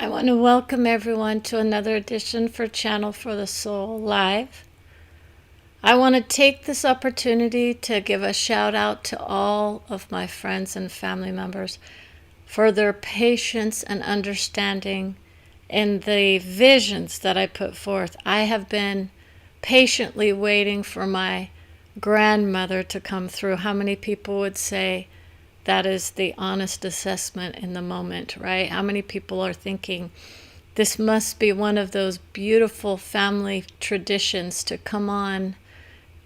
I want to welcome everyone to another edition for Channel for the Soul Live. I want to take this opportunity to give a shout out to all of my friends and family members for their patience and understanding in the visions that I put forth. I have been patiently waiting for my grandmother to come through. How many people would say that is the honest assessment in the moment, right? How many people are thinking this must be one of those beautiful family traditions to come on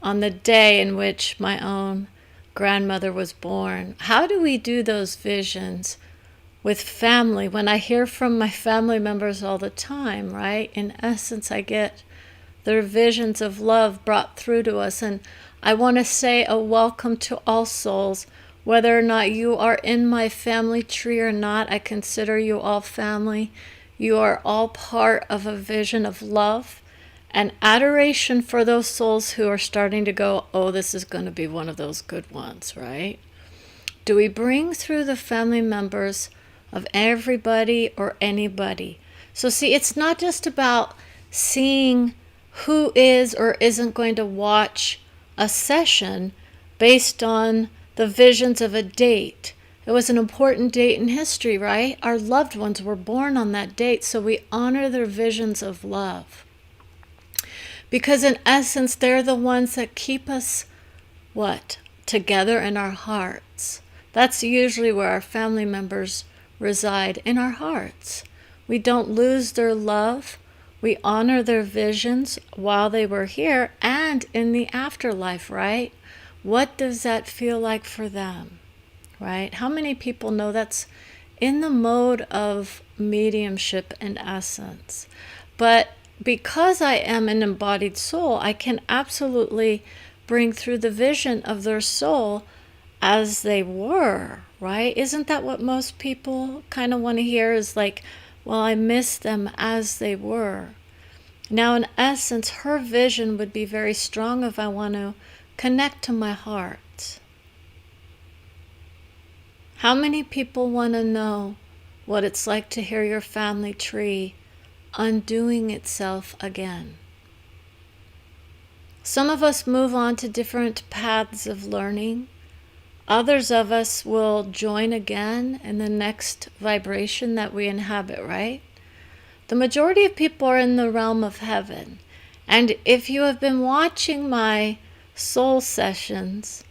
the day in which my own grandmother was born? How do we do those visions with family when I hear from my family members all the time, right? In essence, I get their visions of love brought through to us. And I want to say a welcome to all souls. Whether or not you are in my family tree or not, I consider you all family. You are all part of a vision of love and adoration for those souls who are starting to go, oh, this is going to be one of those good ones, right? Do we bring through the family members of everybody or anybody? So see, it's not just about seeing who is or isn't going to watch a session based on the visions of a date. It was an important date in history, right? Our loved ones were born on that date, so we honor their visions of love. Because in essence, they're the ones that keep us, what? Together in our hearts. That's usually where our family members reside, in our hearts. We don't lose their love. We honor their visions while they were here and in the afterlife, right? What does that feel like for them, right? How many people know that's in the mode of mediumship in essence? But because I am an embodied soul, I can absolutely bring through the vision of their soul as they were, right? Isn't that what most people kind of want to hear, is like, well, I miss them as they were. Now, in essence, her vision would be very strong if I want to connect to my heart. How many people want to know what it's like to hear your family tree undoing itself again? Some of us move on to different paths of learning. Others of us will join again in the next vibration that we inhabit, right? The majority of people are in the realm of heaven. And if you have been watching my soul sessions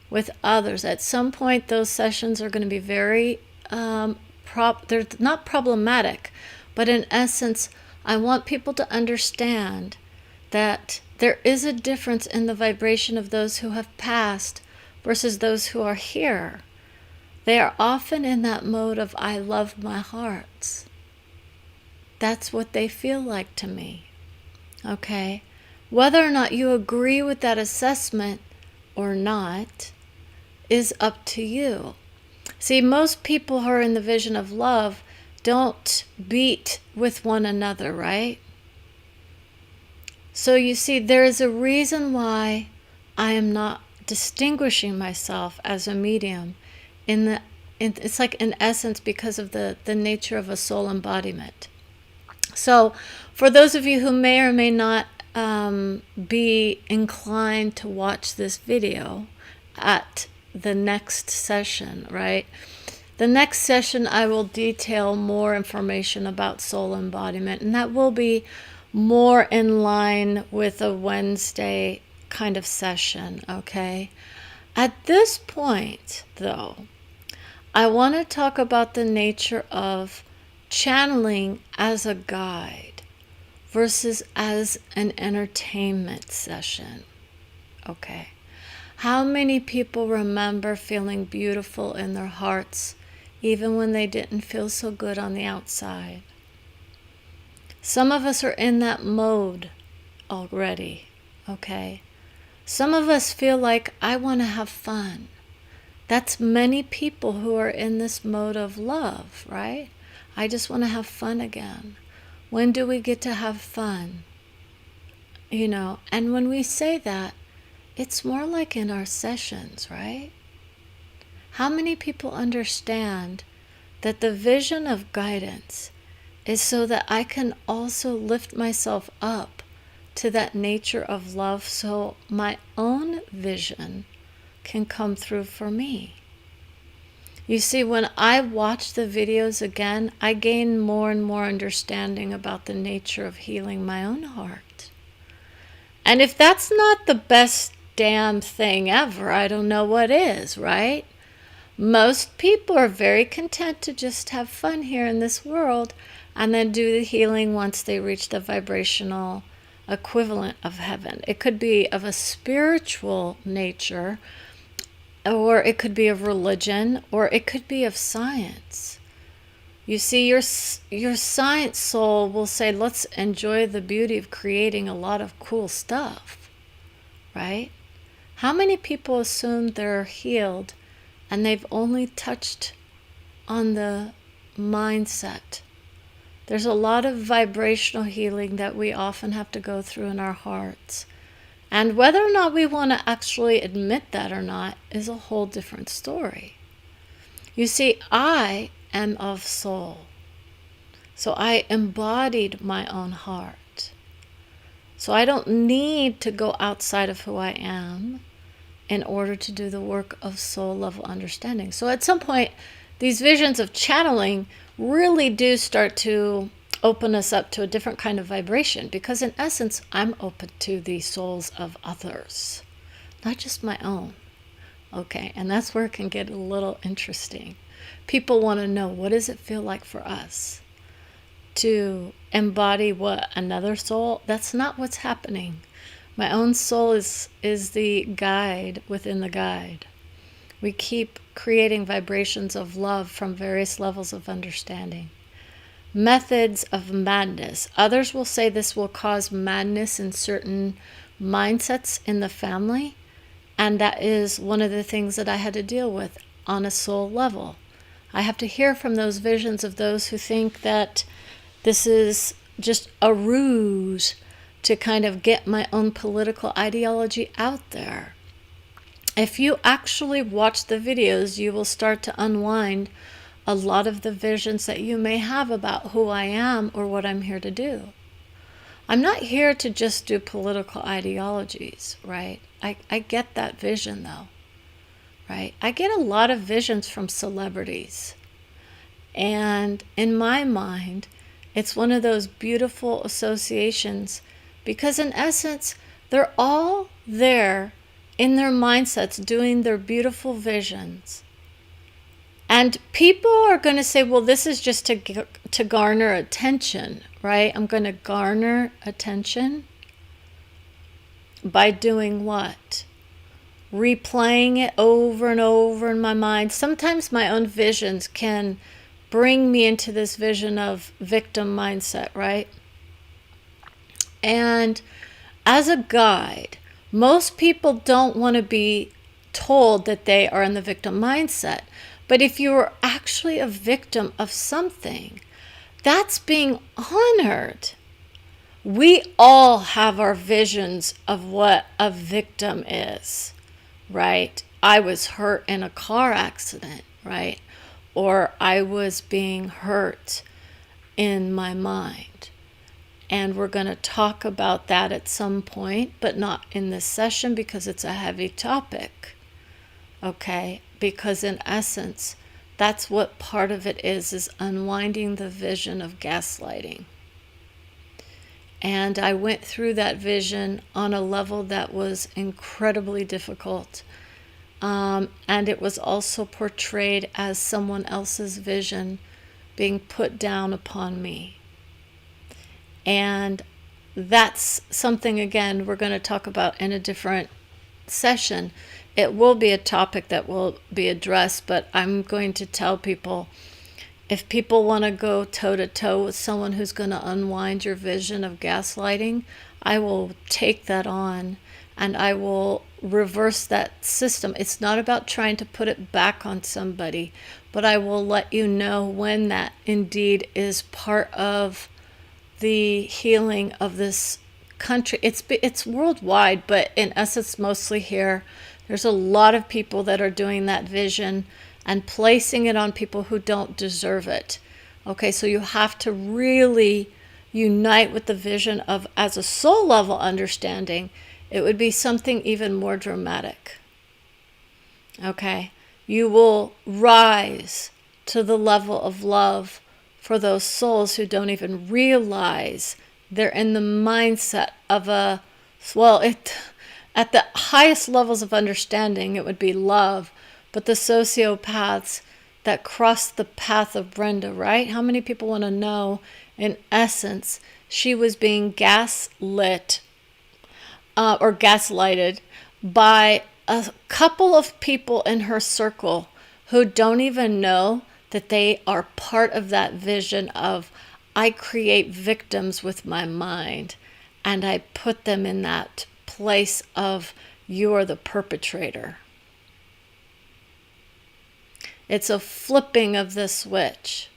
with others, at some point those sessions are going to be very, they're not problematic, but in essence, I want people to understand that there is a difference in the vibration of those who have passed versus those who are here. They are often in that mode of, I love my hearts. That's what they feel like to me. Okay? Whether or not you agree with that assessment or not is up to you. See, most people who are in the vision of love don't beat with one another, right? So you see, there is a reason why I am not distinguishing myself as a medium it's like in essence because of the nature of a soul embodiment. So for those of you who may or may not be inclined to watch this video at the next session, right? The next session I will detail more information about soul embodiment, and that will be more in line with a Wednesday kind of session, okay? At this point, though, I want to talk about the nature of channeling as a guide versus as an entertainment session. Okay. How many people remember feeling beautiful in their hearts even when they didn't feel so good on the outside? Some of us are in that mode already. Okay. Some of us feel like, I want to have fun. That's many people who are in this mode of love, right? I just want to have fun again. When do we get to have fun? You know, and when we say that, it's more like in our sessions, right? How many people understand that the vision of guidance is so that I can also lift myself up to that nature of love so my own vision can come through for me. You see, when I watch the videos again, I gain more and more understanding about the nature of healing my own heart. And if that's not the best damn thing ever, I don't know what is, right? Most people are very content to just have fun here in this world and then do the healing once they reach the vibrational equivalent of heaven. It could be of a spiritual nature, or it could be of religion, or it could be of science. You see, your science soul will say, let's enjoy the beauty of creating a lot of cool stuff, right? How many people assume they're healed and they've only touched on the mindset? There's a lot of vibrational healing that we often have to go through in our hearts. And whether or not we want to actually admit that or not is a whole different story. You see, I am of soul. So I embodied my own heart. So I don't need to go outside of who I am in order to do the work of soul level understanding. So at some point, these visions of channeling really do start to open us up to a different kind of vibration, because in essence, I'm open to the souls of others, not just my own. Okay, and that's where it can get a little interesting. People want to know, what does it feel like for us to embody what, another soul? That's not what's happening. My own soul is the guide within the guide. We keep creating vibrations of love from various levels of understanding. Methods of madness. Others will say this will cause madness in certain mindsets in the family, and that is one of the things that I had to deal with on a soul level. I have to hear from those visions of those who think that this is just a ruse to kind of get my own political ideology out there. If you actually watch the videos, you will start to unwind a lot of the visions that you may have about who I am or what I'm here to do. I'm not here to just do political ideologies, right? I get that vision though, right? I get a lot of visions from celebrities. And in my mind, it's one of those beautiful associations, because in essence, they're all there in their mindsets doing their beautiful visions. And people are going to say, well, this is just to garner attention, right? I'm going to garner attention by doing what? Replaying it over and over in my mind. Sometimes my own visions can bring me into this vision of victim mindset, right? And as a guide, most people don't want to be told that they are in the victim mindset. But if you are actually a victim of something, that's being honored. We all have our visions of what a victim is, right? I was hurt in a car accident, right? Or I was being hurt in my mind. And we're going to talk about that at some point, but not in this session because it's a heavy topic. Okay? Because in essence, that's what part of it is unwinding the vision of gaslighting. And I went through that vision on a level that was incredibly difficult. And it was also portrayed as someone else's vision being put down upon me. And that's something, again, we're going to talk about in a different session. It will be a topic that will be addressed, but I'm going to tell people, if people want to go toe-to-toe with someone who's going to unwind your vision of gaslighting, I will take that on and I will reverse that system. It's not about trying to put it back on somebody, but I will let you know when that indeed is part of the healing of this country. It's worldwide, but in essence, mostly here. There's a lot of people that are doing that vision and placing it on people who don't deserve it. Okay, so you have to really unite with the vision of, as a soul level understanding, it would be something even more dramatic. Okay, you will rise to the level of love for those souls who don't even realize they're in the mindset of a, well, at the highest levels of understanding, it would be love, but the sociopaths that cross the path of Brenda, right? How many people want to know, in essence, she was being gaslit or gaslighted by a couple of people in her circle who don't even know that they are part of that vision of, I create victims with my mind and I put them in that place of, you're the perpetrator. It's a flipping of the switch.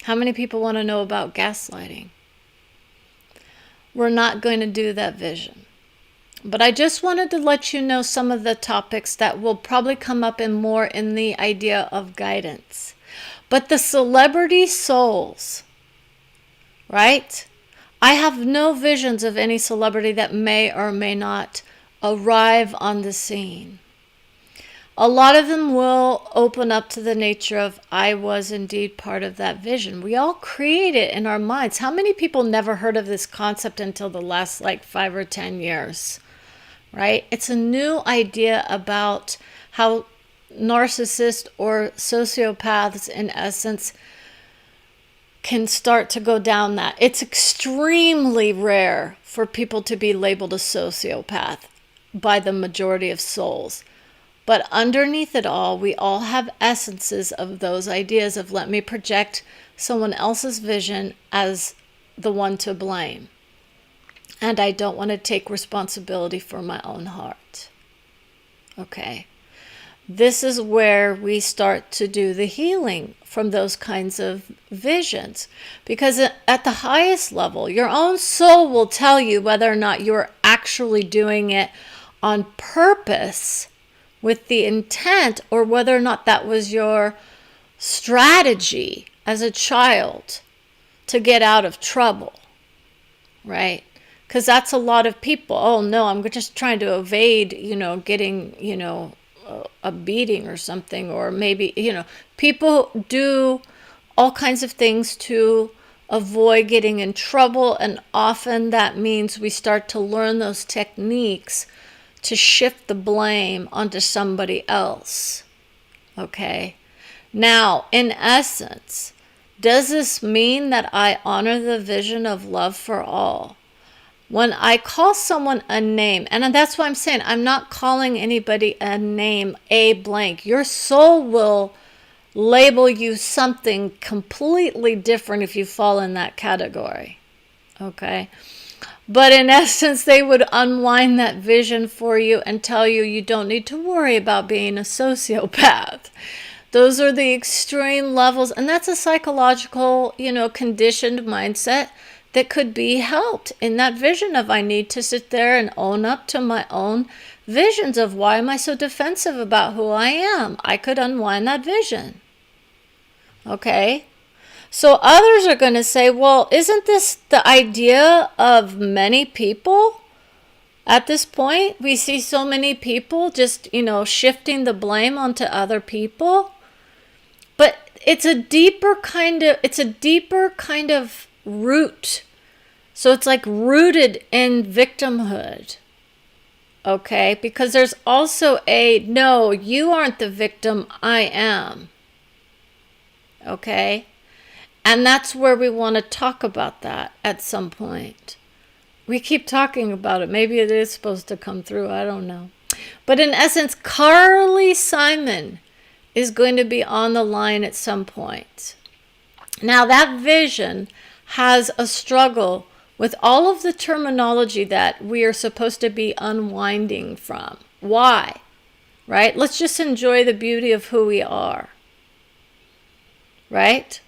How many people want to know about gaslighting? We're not going to do that vision. But I just wanted to let you know some of the topics that will probably come up in more in the idea of guidance. But the celebrity souls, right? I have no visions of any celebrity that may or may not arrive on the scene. A lot of them will open up to the nature of, I was indeed part of that vision. We all create it in our minds. How many people never heard of this concept until the last 5 or 10 years? Right? It's a new idea about how narcissists or sociopaths, in essence, can start to go down that. It's extremely rare for people to be labeled a sociopath by the majority of souls. But underneath it all, we all have essences of those ideas of, let me project someone else's vision as the one to blame. And I don't want to take responsibility for my own heart. Okay. This is where we start to do the healing from those kinds of visions. Because at the highest level, your own soul will tell you whether or not you're actually doing it on purpose with the intent, or whether or not that was your strategy as a child to get out of trouble, right? Because that's a lot of people. Oh no, I'm just trying to evade, getting, a beating or something, or maybe, people do all kinds of things to avoid getting in trouble, and often that means we start to learn those techniques to shift the blame onto somebody else. Okay? Now, in essence, does this mean that I honor the vision of love for all? When I call someone a name, and that's why I'm saying I'm not calling anybody a name, a blank. Your soul will label you something completely different if you fall in that category. Okay? But in essence, they would unwind that vision for you and tell you, you don't need to worry about being a sociopath. Those are the extreme levels. And that's a psychological, conditioned mindset that could be helped in that vision of, I need to sit there and own up to my own visions of, why am I so defensive about who I am? I could unwind that vision. Okay? So others are going to say, well, isn't this the idea of many people at this point? We see so many people just, shifting the blame onto other people. But it's a deeper kind of root. So it's like rooted in victimhood. Okay? Because there's also no, you aren't the victim, I am. Okay? And that's where we want to talk about that at some point. We keep talking about it. Maybe it is supposed to come through. I don't know. But in essence, Carly Simon is going to be on the line at some point. Now, that vision has a struggle with all of the terminology that we are supposed to be unwinding from. Why? Right? Let's just enjoy the beauty of who we are. Right?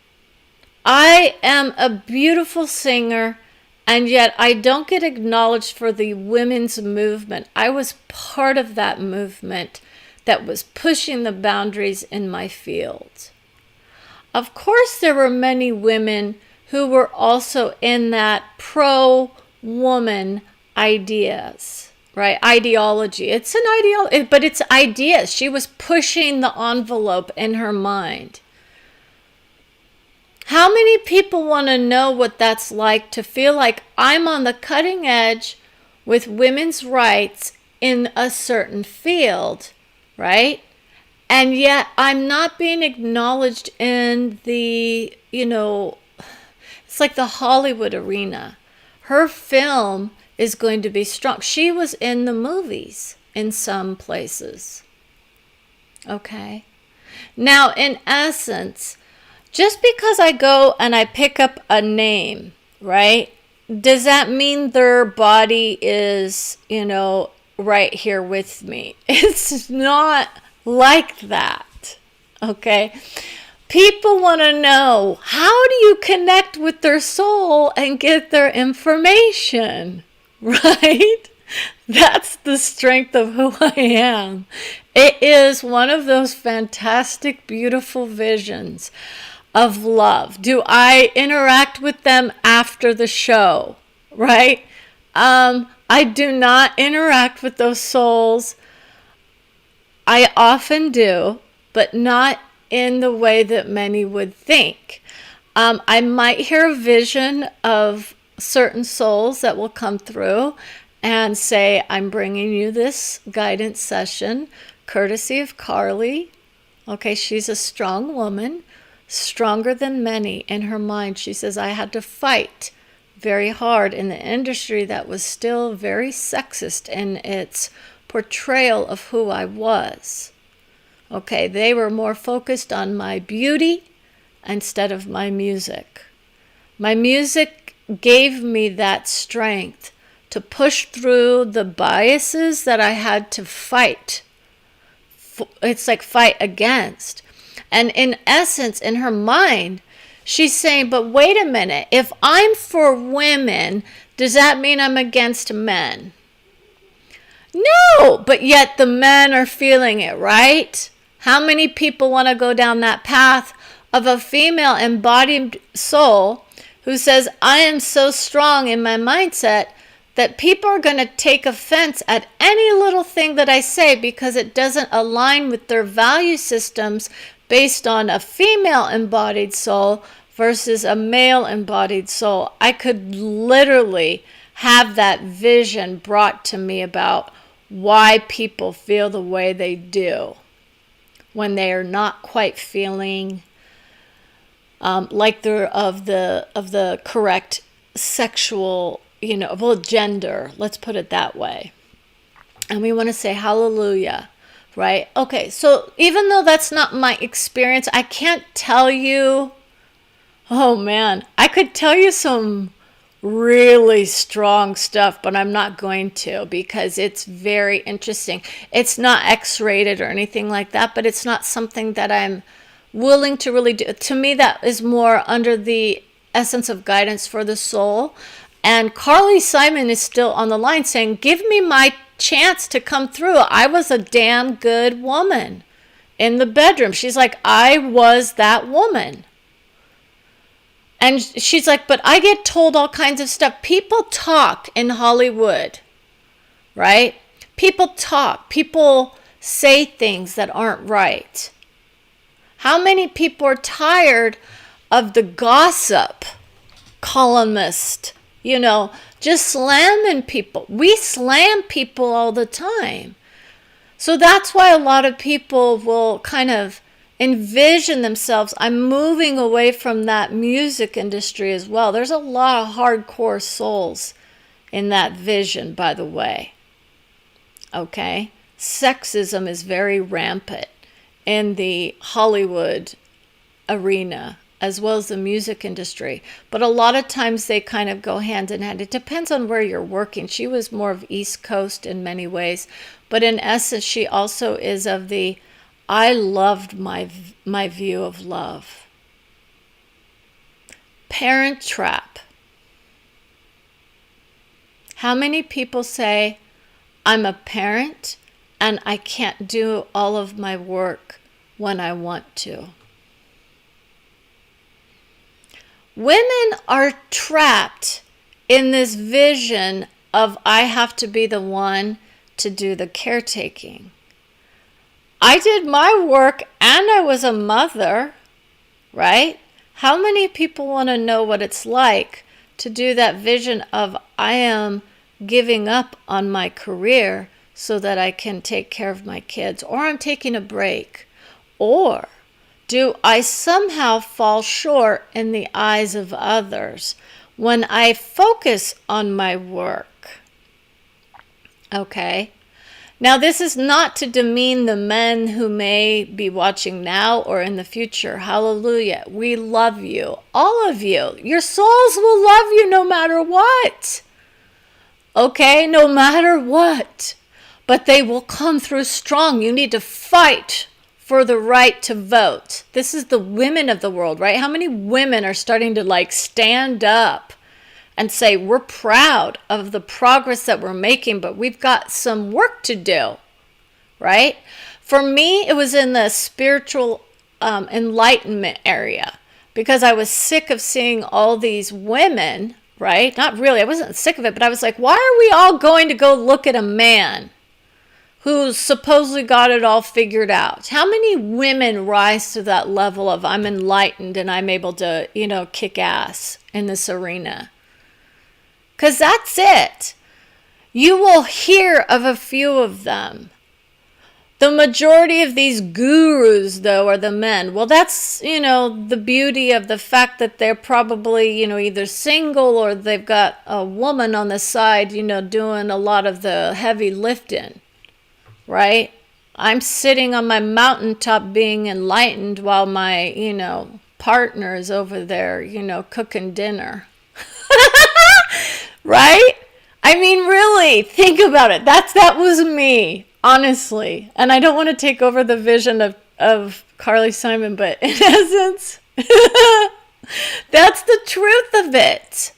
I am a beautiful singer, and yet I don't get acknowledged for the women's movement. I was part of that movement that was pushing the boundaries in my field. Of course, there were many women who were also in that pro-woman ideas, right? Ideology. It's an ideology, but it's ideas. She was pushing the envelope in her mind. How many people want to know what that's like to feel like I'm on the cutting edge with women's rights in a certain field, right? And yet I'm not being acknowledged in the, it's like the Hollywood arena. Her film is going to be strong. She was in the movies in some places. Okay. Now, in essence, just because I go and I pick up a name, right? Does that mean their body is, right here with me? It's not like that, okay? People want to know, how do you connect with their soul and get their information, right? That's the strength of who I am. It is one of those fantastic, beautiful visions of love. Do I interact with them after the show, right? I do not interact with those souls. I often do, but not in the way that many would think. I might hear a vision of certain souls that will come through and say, I'm bringing you this guidance session, courtesy of Carly. Okay, she's a strong woman, stronger than many in her mind. She says, I had to fight very hard in the industry that was still very sexist in its portrayal of who I was. Okay, they were more focused on my beauty instead of my music. My music gave me that strength to push through the biases that I had to fight. It's like fight against. And in essence, in her mind, she's saying, but wait a minute, if I'm for women, does that mean I'm against men? No, but yet the men are feeling it, right? How many people want to go down that path of a female embodied soul who says, I am so strong in my mindset that people are going to take offense at any little thing that I say because it doesn't align with their value systems based on a female embodied soul versus a male embodied soul. I could literally have that vision brought to me about why people feel the way they do when they are not quite feeling like they're of the correct sexual, gender. Let's put it that way. And we want to say hallelujah, right? Okay, so even though that's not my experience, I can't tell you, oh man, I could tell you some really strong stuff, but I'm not going to because it's very interesting. It's not X-rated or anything like that, but it's not something that I'm willing to really do. To me, that is more under the essence of guidance for the soul. And Carly Simon is still on the line saying, give me my chance to come through. I was a damn good woman in the bedroom. She's like, I was that woman. And she's like, but I get told all kinds of stuff. People talk in Hollywood, right? People talk. People say things that aren't right. How many people are tired of the gossip columnist, just slamming people? We slam people all the time. So that's why a lot of people will kind of envision themselves. I'm moving away from that music industry as well. There's a lot of hardcore souls in that vision, by the way. Okay? Sexism is very rampant in the Hollywood arena as well as the music industry. But a lot of times they kind of go hand in hand. It depends on where you're working. She was more of East Coast in many ways. But in essence, she also is of the I loved my view of love. Parent trap. How many people say, I'm a parent and I can't do all of my work when I want to. Women are trapped in this vision of I have to be the one to do the caretaking. I did my work and I was a mother, right? How many people want to know what it's like to do that vision of I am giving up on my career so that I can take care of my kids, or I'm taking a break? Or do I somehow fall short in the eyes of others when I focus on my work? Okay. Now, this is not to demean the men who may be watching now or in the future. Hallelujah. We love you. All of you. Your souls will love you no matter what. Okay? No matter what. But they will come through strong. You need to fight for the right to vote. This is the women of the world, right? How many women are starting to stand up and say, we're proud of the progress that we're making, but we've got some work to do, right? For me, it was in the spiritual enlightenment area, because I was sick of seeing all these women, right? Not really, I wasn't sick of it, but I was like, why are we all going to go look at a man who's supposedly got it all figured out? How many women rise to that level of I'm enlightened and I'm able to, kick ass in this arena? Because that's it. You will hear of a few of them. The majority of these gurus, though, are the men. Well, that's, the beauty of the fact that they're probably, either single or they've got a woman on the side, doing a lot of the heavy lifting, right? I'm sitting on my mountaintop being enlightened while my, partner is over there, cooking dinner. Right? I mean, really, think about it. That was me, honestly. And I don't want to take over the vision of Carly Simon, but in essence, that's the truth of it.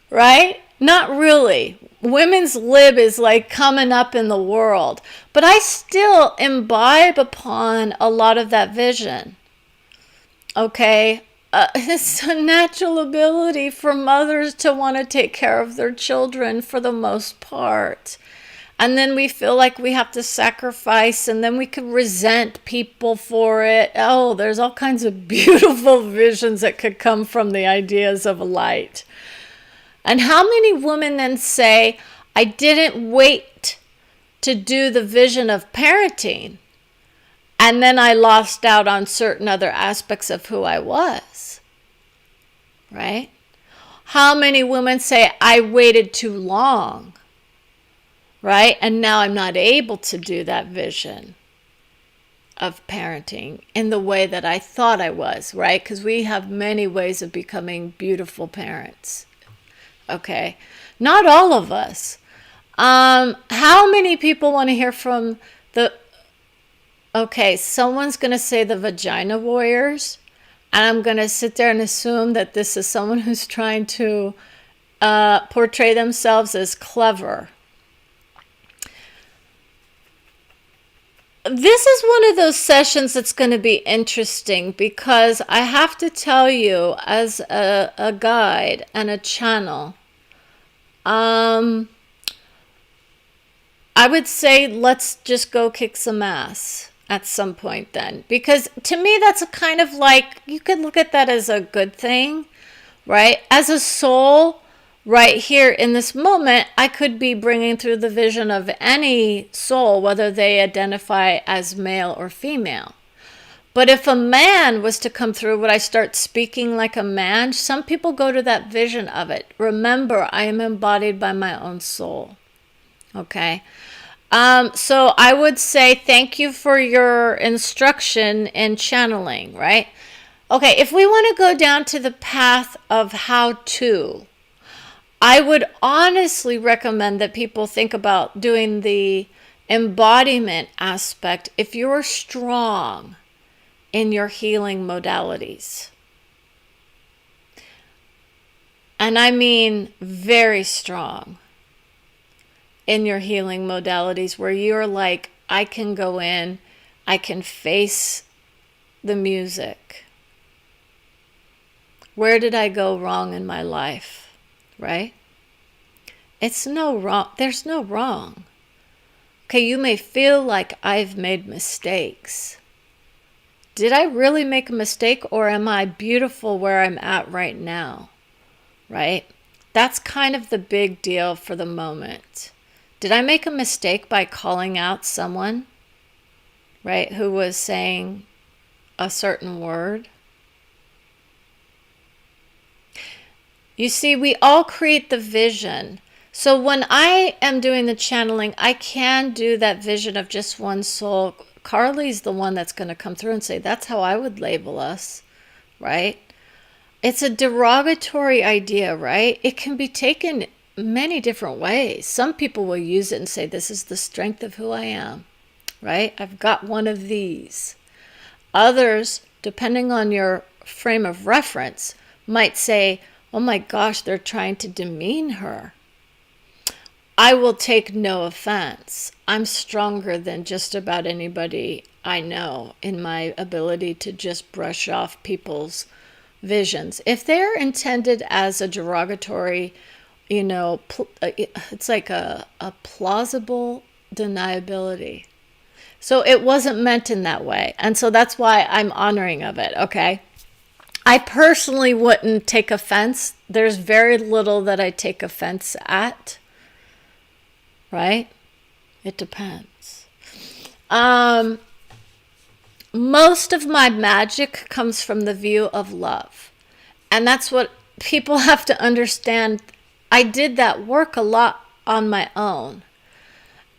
Right? Not really. Women's lib is coming up in the world. But I still imbibe upon a lot of that vision. Okay? It's a natural ability for mothers to want to take care of their children for the most part. And then we feel like we have to sacrifice, and then we could resent people for it. Oh, there's all kinds of beautiful visions that could come from the ideas of light. And how many women then say, I didn't wait to do the vision of parenting, and then I lost out on certain other aspects of who I was, right? How many women say, I waited too long, right? And now I'm not able to do that vision of parenting in the way that I thought I was, right? Because we have many ways of becoming beautiful parents, okay? Not all of us. How many people want to hear from okay, someone's going to say the vagina warriors, and I'm going to sit there and assume that this is someone who's trying to portray themselves as clever. This is one of those sessions that's going to be interesting, because I have to tell you, as a guide and a channel, I would say let's just go kick some ass at some point then. Because to me, that's a kind of you could look at that as a good thing, right? As a soul, right here in this moment, I could be bringing through the vision of any soul, whether they identify as male or female. But if a man was to come through, would I start speaking like a man? Some people go to that vision of it. Remember, I am embodied by my own soul. Okay? So I would say thank you for your instruction in channeling, right? Okay, if we want to go down to the path of how to, I would honestly recommend that people think about doing the embodiment aspect if you're strong in your healing modalities. And I mean very strong. in your healing modalities where you're like, I can go in, I can face the music. Where did I go wrong in my life? Right? It's no wrong. There's no wrong. Okay, you may feel like I've made mistakes. Did I really make a mistake, or am I beautiful where I'm at right now? Right? That's kind of the big deal for the moment. Did I make a mistake by calling out someone, right, who was saying a certain word? You see, we all create the vision. So when I am doing the channeling, I can do that vision of just one soul. Carly's the one that's going to come through and say, that's how I would label us, right? It's a derogatory idea, right? It can be taken many different ways. Some people will use it and say, this is the strength of who I am, right? I've got one of these. Others, depending on your frame of reference, might say, oh my gosh, they're trying to demean her. I will take no offense. I'm stronger than just about anybody I know in my ability to just brush off people's visions. If they're intended as a derogatory, it's like a plausible deniability. So it wasn't meant in that way. And so that's why I'm honoring of it, okay? I personally wouldn't take offense. There's very little that I take offense at, right? It depends. Most of my magic comes from the view of love. And that's what people have to understand. I did that work a lot on my own.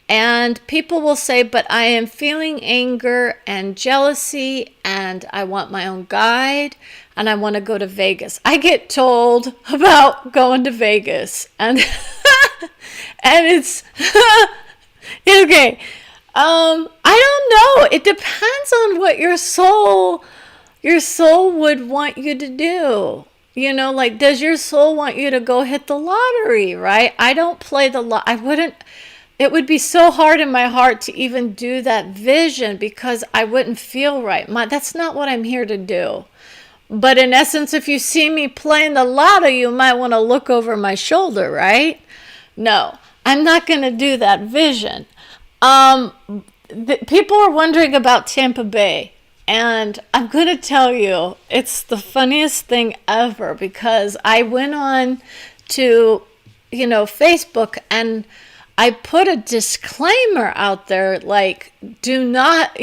And people will say, but I am feeling anger and jealousy, and I want my own guide, and I want to go to Vegas. I get told about going to Vegas, and and it's okay. I don't know. It depends on what your soul would want you to do. Like, does your soul want you to go hit the lottery, right? I don't play the lot. I wouldn't. It would be so hard in my heart to even do that vision because I wouldn't feel right. That's not what I'm here to do. But in essence, if you see me playing the lotto, you might want to look over my shoulder, right? No, I'm not going to do that vision. People are wondering about Tampa Bay. And I'm going to tell you, it's the funniest thing ever because I went on to, Facebook, and I put a disclaimer out there, like, do not,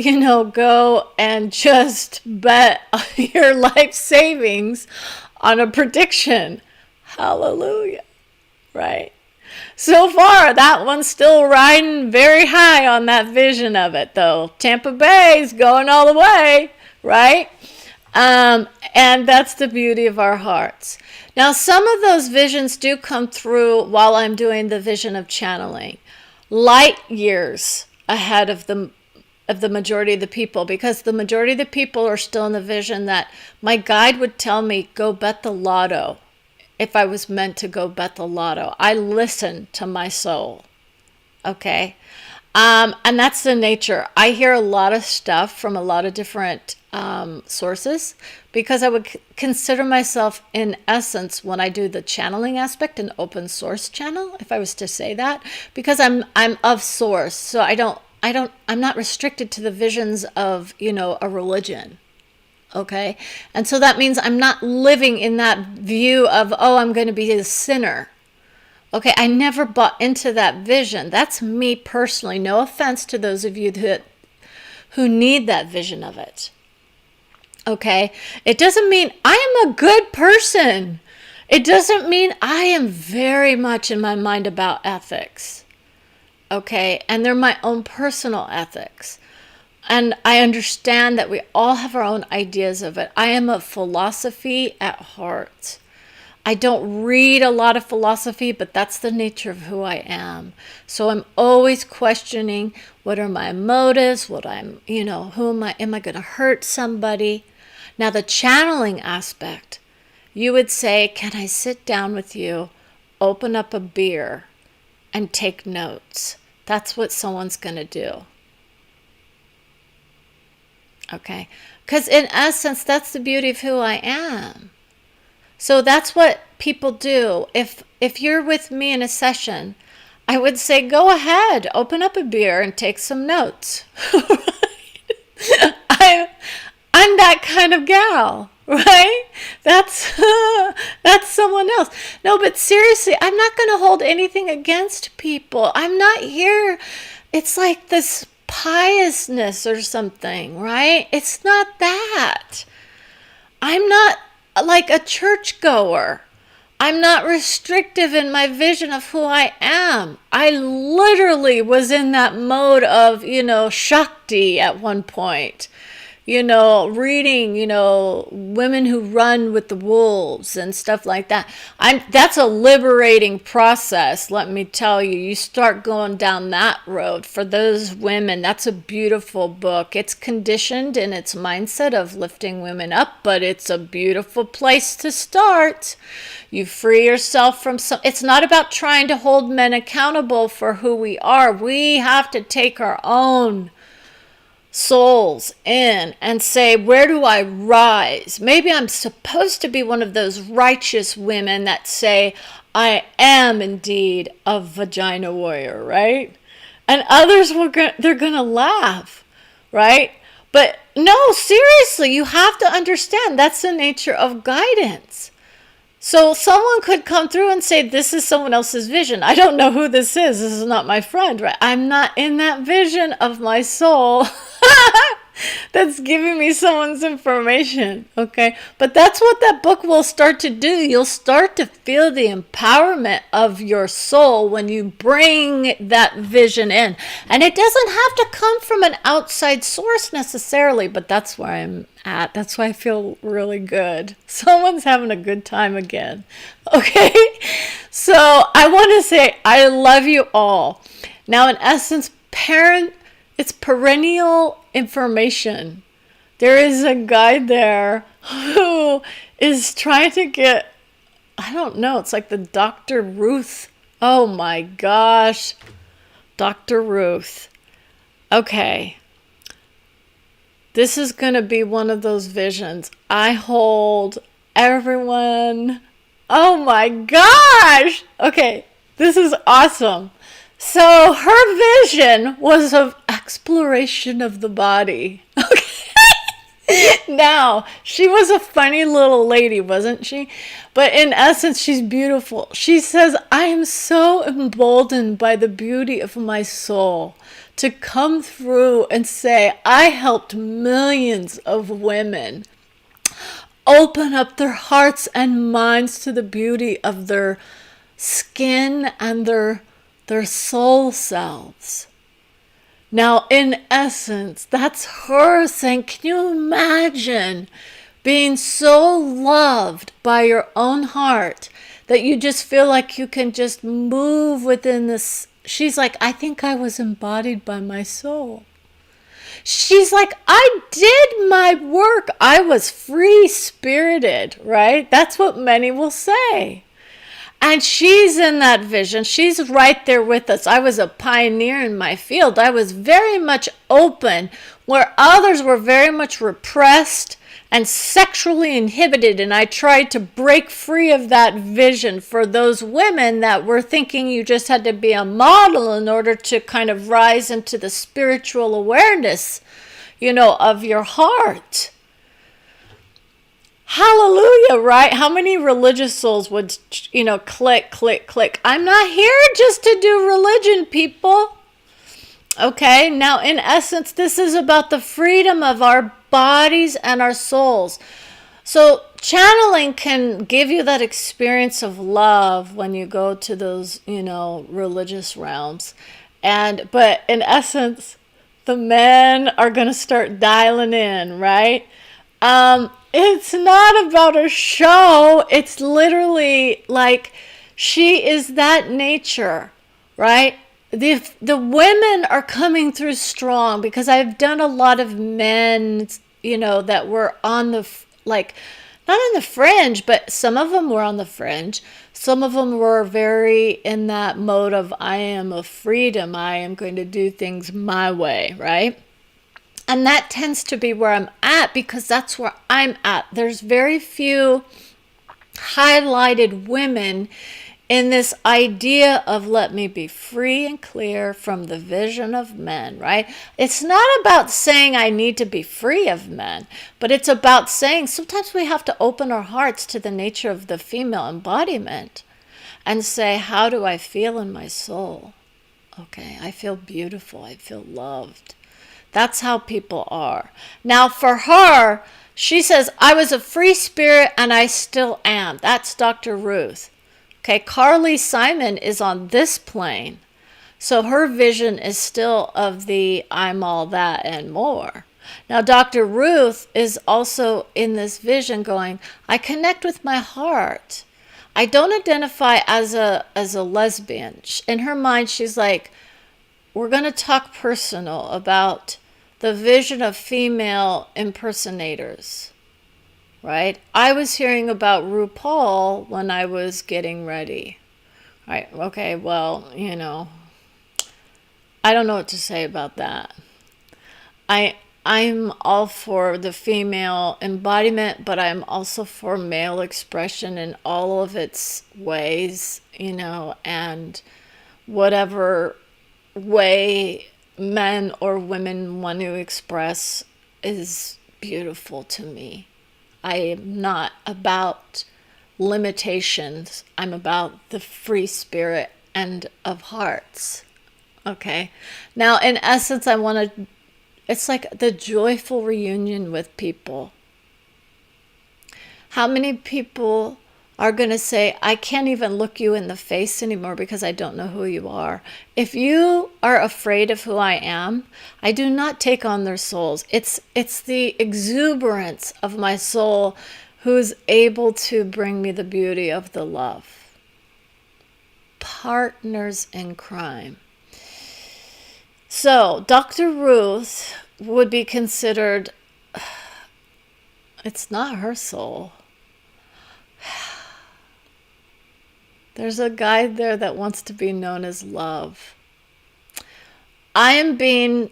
go and just bet your life savings on a prediction. Hallelujah. Right? So far, that one's still riding very high on that vision of it, though. Tampa Bay's going all the way, right? And that's the beauty of our hearts. Now, some of those visions do come through while I'm doing the vision of channeling, light years ahead of the majority of the people, because the majority of the people are still in the vision that my guide would tell me, go bet the lotto. If I was meant to go bet the lotto, I listen to my soul. Okay. And that's the nature. I hear a lot of stuff from a lot of different sources because I would consider myself, in essence, when I do the channeling aspect, an open source channel, if I was to say that, because I'm of source. So I'm not restricted to the visions of, a religion. Okay. And so that means I'm not living in that view of, oh, I'm going to be a sinner. Okay, I never bought into that vision. That's me personally. No offense to those of you who need that vision of it. Okay, it doesn't mean I am a good person. It doesn't mean I am very much in my mind about ethics. Okay, and they're my own personal ethics. And I understand that we all have our own ideas of it. I am a philosophy at heart. I don't read a lot of philosophy, but that's the nature of who I am. So I'm always questioning, what are my motives? Who am I going to hurt somebody? Now, the channeling aspect, you would say, can I sit down with you, open up a beer, and take notes. That's what someone's going to do. Okay? Because in essence, that's the beauty of who I am. So that's what people do. If you're with me in a session, I would say, go ahead, open up a beer and take some notes. I'm that kind of gal, right? That's someone else. No, but seriously, I'm not going to hold anything against people. I'm not here. It's like this piousness or something, right? It's not that. I'm not like a churchgoer. I'm not restrictive in my vision of who I am. I literally was in that mode of, Shakti at one point. Reading, women who run with the wolves and stuff like that. That's a liberating process, let me tell you. You start going down that road. For those women, that's a beautiful book. It's conditioned in its mindset of lifting women up, but it's a beautiful place to start. You free yourself from it's not about trying to hold men accountable for who we are. We have to take our own souls in and say, where do I rise? Maybe I'm supposed to be one of those righteous women that say, I am indeed a vagina warrior, right? And others they're going to laugh, right? But no, seriously, you have to understand that's the nature of guidance. So someone could come through and say, this is someone else's vision. I don't know who this is. This is not my friend, right? I'm not in that vision of my soul that's giving me someone's information, okay? But that's what that book will start to do. You'll start to feel the empowerment of your soul when you bring that vision in. And it doesn't have to come from an outside source necessarily, but that's where I'm at. That's why I feel really good. Someone's having a good time again, okay? So I want to say I love you all. Now, in essence, it's perennial information. There is a guy there who is trying to get, I don't know, it's like the Dr. Ruth. Oh my gosh. Dr. Ruth. Okay. This is going to be one of those visions. I hold everyone. Oh my gosh. Okay. This is awesome. So her vision was of exploration of the body. Okay. Now, she was a funny little lady, wasn't she? But in essence, she's beautiful. She says, I am so emboldened by the beauty of my soul to come through and say, I helped millions of women open up their hearts and minds to the beauty of their skin and their soul selves. Now, in essence, that's her saying, can you imagine being so loved by your own heart that you just feel like you can just move within this? She's like, I think I was embodied by my soul. She's like, I did my work. I was free-spirited, right? That's what many will say. And she's in that vision. She's right there with us. I was a pioneer in my field. I was very much open, where others were very much repressed and sexually inhibited. And I tried to break free of that vision for those women that were thinking you just had to be a model in order to kind of rise into the spiritual awareness, of your heart. Hallelujah, right? How many religious souls would, click, click, click? I'm not here just to do religion, people. Okay, now in essence, this is about the freedom of our bodies and our souls. So channeling can give you that experience of love when you go to those, religious realms. But in essence, the men are going to start dialing in, right? It's not about a show. It's literally like she is that nature, right? The women are coming through strong because I've done a lot of men, that were on the, not on the fringe, but some of them were on the fringe. Some of them were very in that mode of, I am of freedom. I am going to do things my way, right? And that tends to be where I'm at, because that's where I'm at. There's very few highlighted women in this idea of let me be free and clear from the vision of men, right? It's not about saying I need to be free of men, but it's about saying sometimes we have to open our hearts to the nature of the female embodiment and say, how do I feel in my soul? Okay, I feel beautiful. I feel loved. That's how people are. Now, for her, she says, I was a free spirit and I still am. That's Dr. Ruth. Okay, Carly Simon is on this plane. So her vision is still of the I'm all that and more. Now, Dr. Ruth is also in this vision going, I connect with my heart. I don't identify as a lesbian. In her mind, she's like, we're going to talk personal about the vision of female impersonators. Right? I was hearing about RuPaul when I was getting ready. Right? Okay, well, I don't know what to say about that. I'm all for the female embodiment, but I'm also for male expression in all of its ways, and whatever way men or women want to express is beautiful to me. I am not about limitations. I'm about the free spirit and of hearts. Okay. Now, in essence, it's like the joyful reunion with people. How many people are going to say, I can't even look you in the face anymore because I don't know who you are? If you are afraid of who I am, I do not take on their souls. It's the exuberance of my soul who's able to bring me the beauty of the love. Partners in crime. So, Dr. Ruth would be considered, it's not her soul. There's a guy there that wants to be known as love. I am being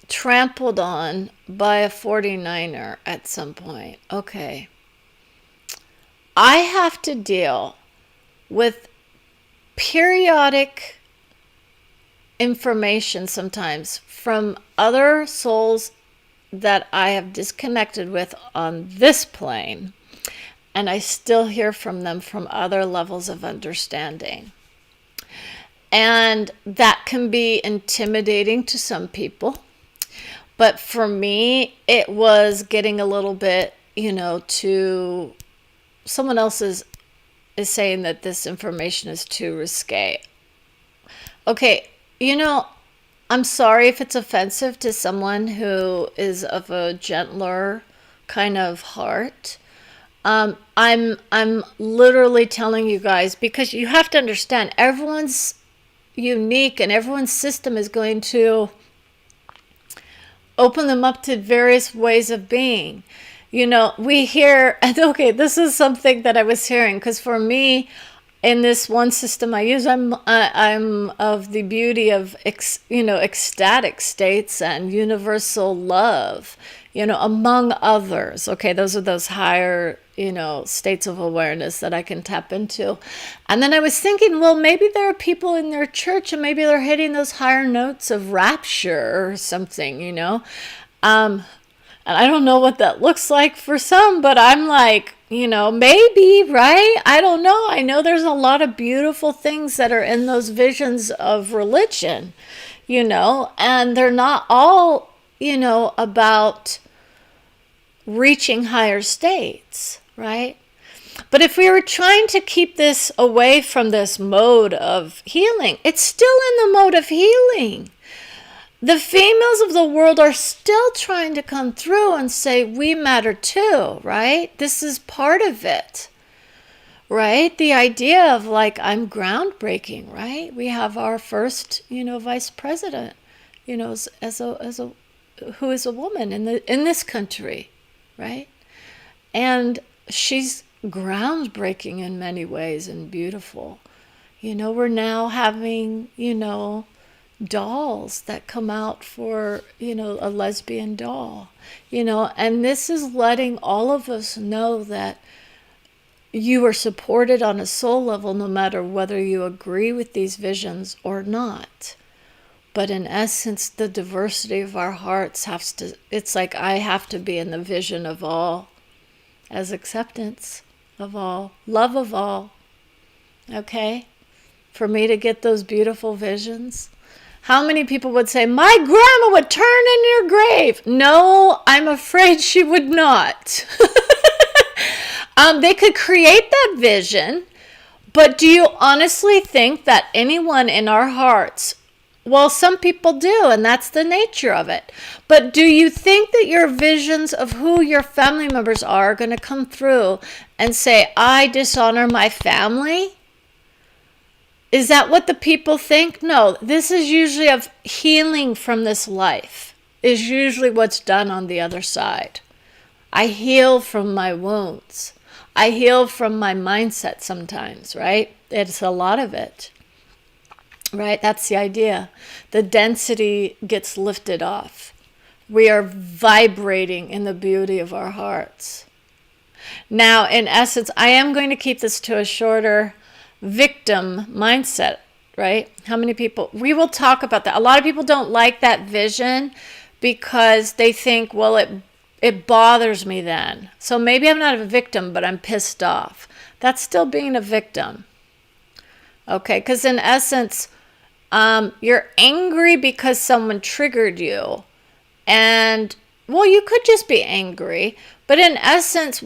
trampled on by a 49er at some point. Okay. I have to deal with periodic information sometimes from other souls that I have disconnected with on this plane. And I still hear from them from other levels of understanding. And that can be intimidating to some people. But for me, it was getting a little bit, to someone else is saying that this information is too risque. Okay, I'm sorry if it's offensive to someone who is of a gentler kind of heart. I'm literally telling you guys, because you have to understand, everyone's unique and everyone's system is going to open them up to various ways of being. We hear, and okay, this is something that I was hearing, because for me, in this one system I use, I'm of the beauty of ecstatic states and universal love, among others. Okay, those are those higher states of awareness that I can tap into. And then I was thinking, well, maybe there are people in their church and maybe they're hitting those higher notes of rapture or something, and I don't know what that looks like for some, but I'm like, maybe, right? I don't know. I know there's a lot of beautiful things that are in those visions of religion, and they're not all, about reaching higher states, right? But if we were trying to keep this away from this mode of healing, it's still in the mode of healing. The females of the world are still trying to come through and say, we matter too, right? This is part of it, right? The idea of I'm groundbreaking, right? We have our first, vice president, as who is a woman in this country, right? And she's groundbreaking in many ways and beautiful. We're now having, dolls that come out for, a lesbian doll, and this is letting all of us know that you are supported on a soul level no matter whether you agree with these visions or not. But in essence, the diversity of our hearts it's like I have to be in the vision of all as acceptance of all, love of all, okay? For me to get those beautiful visions. How many people would say, my grandma would turn in your grave? No, I'm afraid she would not. They could create that vision, but do you honestly think that anyone in our hearts, well, some people do, and that's the nature of it, but do you think that your visions of who your family members are going to come through and say, I dishonor my family? Is that what the people think? No, this is usually of healing from this life, is usually what's done on the other side. I heal from my wounds. I heal from my mindset sometimes, right? It's a lot of it, right? That's the idea. The density gets lifted off. We are vibrating in the beauty of our hearts. Now, in essence, I am going to keep this to a shorter victim mindset, right? How many people? We will talk about that. A lot of people don't like that vision because they think, well, it bothers me then. So maybe I'm not a victim, but I'm pissed off. That's still being a victim. Okay, because in essence, you're angry because someone triggered you. And, well, you could just be angry. But in essence,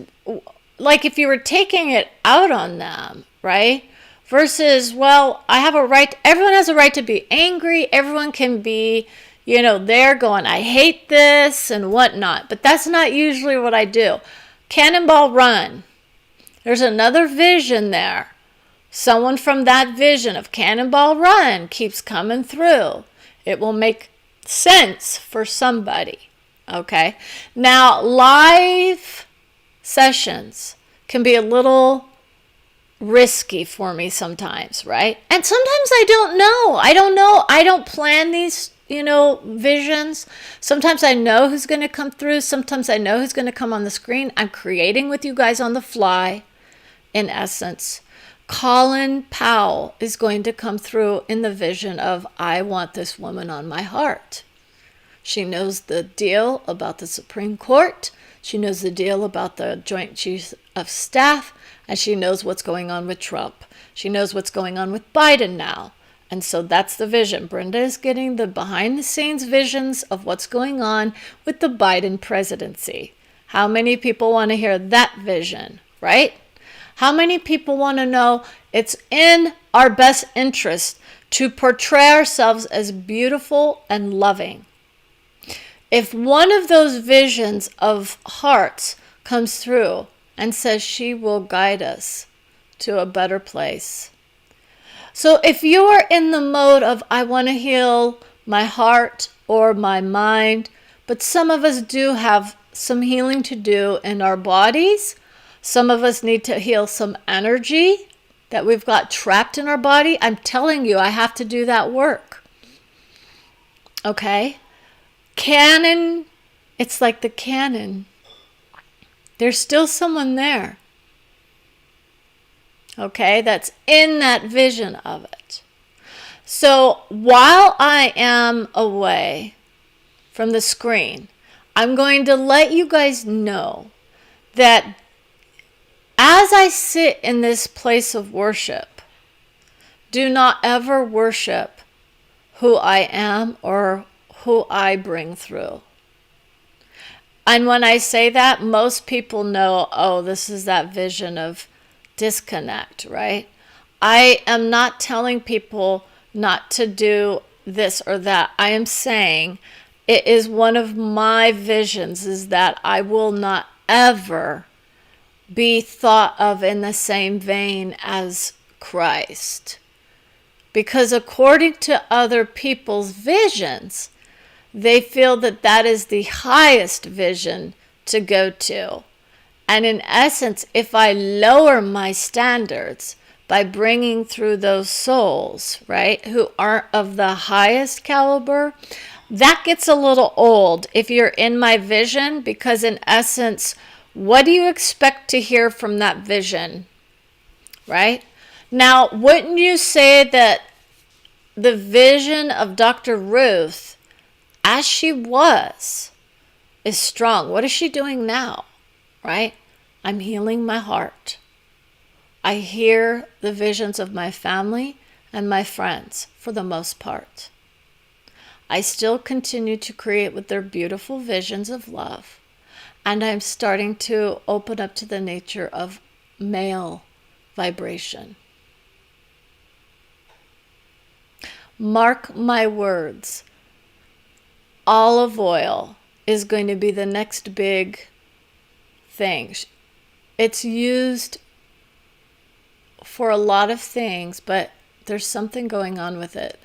like if you were taking it out on them, right? Versus, well, I have a right, everyone has a right to be angry. Everyone can be, they're going, I hate this and whatnot. But that's not usually what I do. Cannonball Run. There's another vision there. Someone from that vision of Cannonball Run keeps coming through. It will make sense for somebody. Okay. Now, live sessions can be a little risky for me sometimes, right? And sometimes I don't know. I don't plan these, visions. Sometimes I know who's going to come through. Sometimes I know who's going to come on the screen. I'm creating with you guys on the fly, in essence. Colin Powell is going to come through in the vision of, I want this woman on my heart. She knows the deal about the Supreme Court. She knows the deal about the Joint Chiefs of Staff. And she knows what's going on with Trump. She knows what's going on with Biden now. And so that's the vision. Brenda is getting the behind-the-scenes visions of what's going on with the Biden presidency. How many people want to hear that vision, right? How many people want to know it's in our best interest to portray ourselves as beautiful and loving? If one of those visions of hearts comes through and says she will guide us to a better place. So if you are in the mode of, I want to heal my heart or my mind, but some of us do have some healing to do in our bodies. Some of us need to heal some energy that we've got trapped in our body. I'm telling you, I have to do that work. Okay? Canon, it's like the canon. There's still someone there. Okay, that's in that vision of it. So while I am away from the screen, I'm going to let you guys know that as I sit in this place of worship, do not ever worship who I am or who I bring through. And when I say that, most people know, oh, this is that vision of disconnect, right? I am not telling people not to do this or that. I am saying it is one of my visions is that I will not ever be thought of in the same vein as Christ. Because according to other people's visions, they feel that that is the highest vision to go to. And in essence, if I lower my standards by bringing through those souls, right, who aren't of the highest caliber, that gets a little old if you're in my vision, because in essence, what do you expect to hear from that vision, right? Now, wouldn't you say that the vision of Dr. Ruth, as she was, is strong? What is she doing now, right? I'm healing my heart. I hear the visions of my family and my friends for the most part. I still continue to create with their beautiful visions of love. And I'm starting to open up to the nature of male vibration. Mark my words, olive oil is going to be the next big thing. It's used for a lot of things, but there's something going on with it.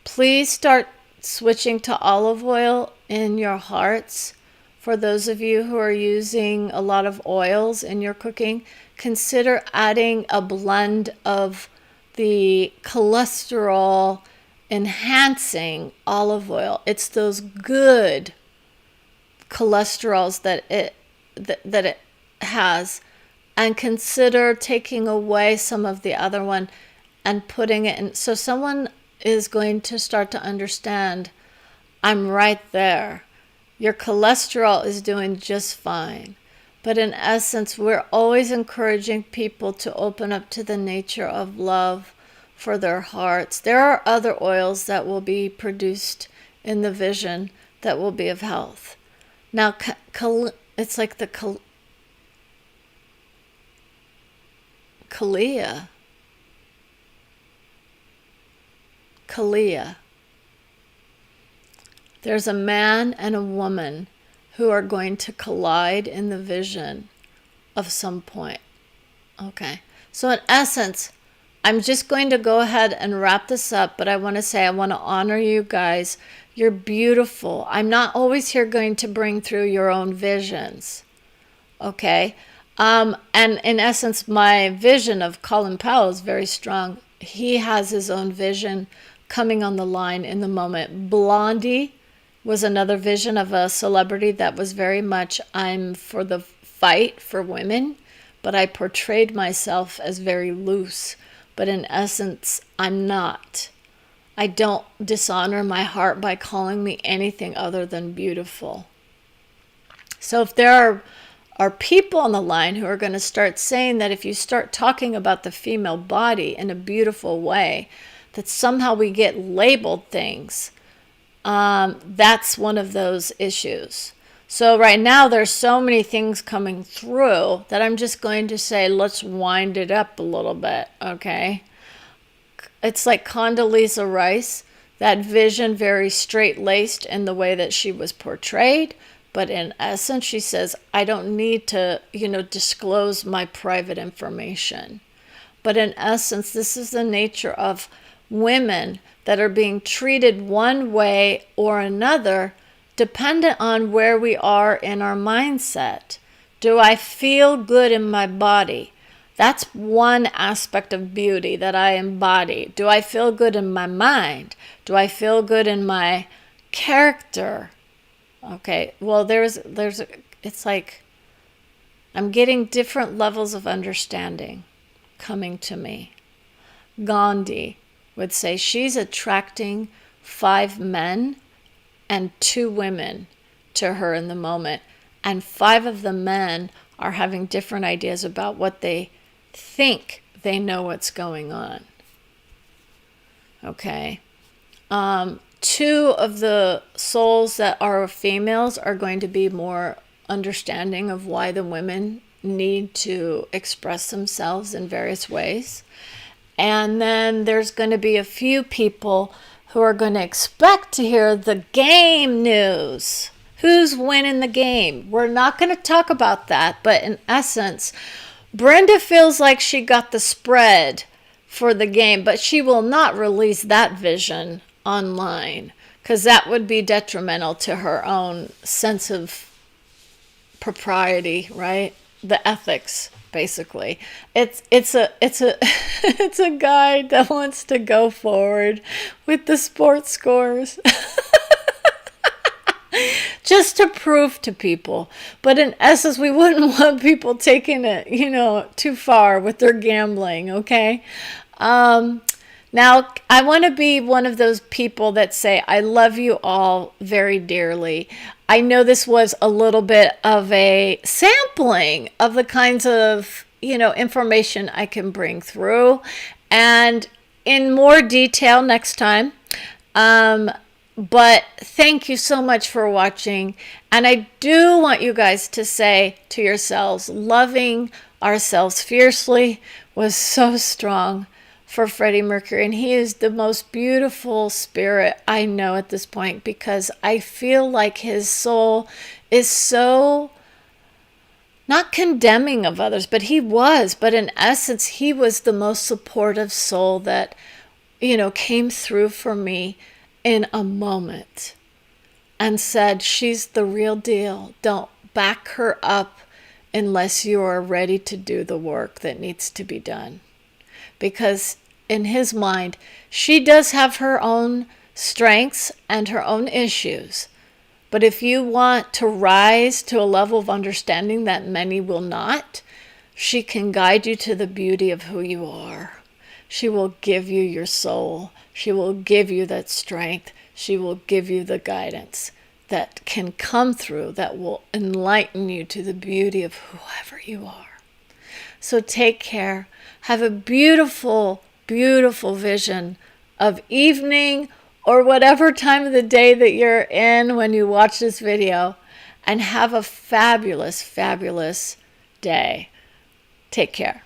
Please start switching to olive oil in your hearts. For those of you who are using a lot of oils in your cooking, consider adding a blend of the cholesterol enhancing olive oil. It's those good cholesterols that it has. And consider taking away some of the other one and putting it in. So someone is going to start to understand, I'm right there. Your cholesterol is doing just fine. But in essence, we're always encouraging people to open up to the nature of love for their hearts. There are other oils that will be produced in the vision that will be of health. Now, it's like the Kalia. There's a man and a woman who are going to collide in the vision of some point. Okay. So in essence, I'm just going to go ahead and wrap this up, but I want to say I want to honor you guys. You're beautiful. I'm not always here going to bring through your own visions. Okay. And in essence, my vision of Colin Powell is very strong. He has his own vision coming on the line in the moment. Blondie was another vision of a celebrity that was very much, I'm for the fight for women, but I portrayed myself as very loose. But in essence, I'm not. I don't dishonor my heart by calling me anything other than beautiful. So if there are people on the line who are going to start saying that if you start talking about the female body in a beautiful way, that somehow we get labeled things, that's one of those issues. So right now there's so many things coming through that I'm just going to say, let's wind it up a little bit, okay? It's like Condoleezza Rice, that vision very straight-laced in the way that she was portrayed. But in essence, she says, I don't need to, disclose my private information. But in essence, this is the nature of women that are being treated one way or another, dependent on where we are in our mindset. Do I feel good in my body? That's one aspect of beauty that I embody. Do I feel good in my mind? Do I feel good in my character? Okay, well, it's like I'm getting different levels of understanding coming to me. Gandhi would say she's attracting 5 men and 2 women to her in the moment. And 5 of the men are having different ideas about what they think they know what's going on. Okay. 2 of the souls that are females are going to be more understanding of why the women need to express themselves in various ways. And then there's going to be a few people who are going to expect to hear the game news. Who's winning the game? We're not going to talk about that, but in essence, Brenda feels like she got the spread for the game, but she will not release that vision online because that would be detrimental to her own sense of propriety, right? the ethics. Basically, it's a it's a guy that wants to go forward with the sports scores just to prove to people. But in essence, we wouldn't want people taking it, too far with their gambling. Okay. Now, I want to be one of those people that say, I love you all very dearly. I know this was a little bit of a sampling of the kinds of, information I can bring through. And in more detail next time. But thank you so much for watching. And I do want you guys to say to yourselves, loving ourselves fiercely was so strong for Freddie Mercury. And he is the most beautiful spirit I know at this point, because I feel like his soul is so not condemning of others, but in essence, he was the most supportive soul that, came through for me in a moment and said, she's the real deal. Don't back her up unless you are ready to do the work that needs to be done. Because in his mind, she does have her own strengths and her own issues. But if you want to rise to a level of understanding that many will not, she can guide you to the beauty of who you are. She will give you your soul. She will give you that strength. She will give you the guidance that can come through, that will enlighten you to the beauty of whoever you are. So take care. Have a beautiful, beautiful vision of evening or whatever time of the day that you're in when you watch this video, and have a fabulous, fabulous day. Take care.